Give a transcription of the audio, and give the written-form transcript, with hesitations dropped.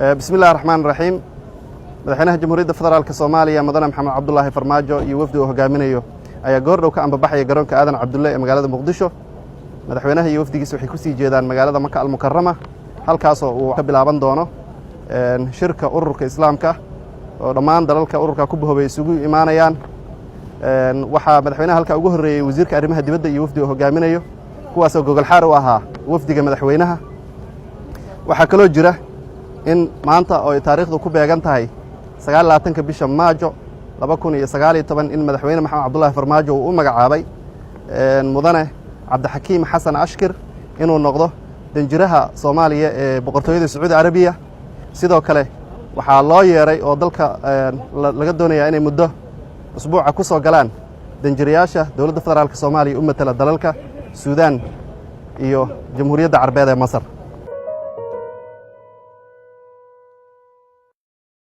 بسم الله الرحمن الرحيم madaxweynaha jamhuuriyadda federaalka Soomaaliya madana Maxamed Cabdullaahi Farmaajo iyo wafdi uu hogaaminayo ayaa goordhow ka ambabaxay garoonka Aadan Cabdulle ee magaalada Muqdisho. Madaxweynaha iyo wafdigiisa waxay ku sii jeedaan magaalada Makka al-Mukarrama halkaas oo uu ka bilaaban doono shirka ururka Islaamka oo dhammaan dalalka ururka ku bahoobay isugu imaanayaan. Waxa madaxweynaha halka ugu horeeyay wasiirka arrimaha dibadda iyo wafdi uu hogaaminayo kuwaas oo gogol xaar u ahaa wafdiga madaxweynaha. Waxa kaloo jira in maanta oo taariikhdu ku beegan tahay 29 bisha Maajo 2019 in madaxweyne Maxamed Cabdullaahi Farmaajo uu u magacaabay mudane Cabdixakiim Xasan Ashkir inuu noqdo danjiraha Soomaaliya ee boqortooyada Sacuudi Arabiya. sidoo kale waxaa loo yeeray oo dalka laga doonayaa inay muddo usbuuca ku soo galaan danjirayaasha dawladda federaalka Soomaaliya u matala dalalka Suudaan iyo Jamhuuriyadda Carabeed ee Masar.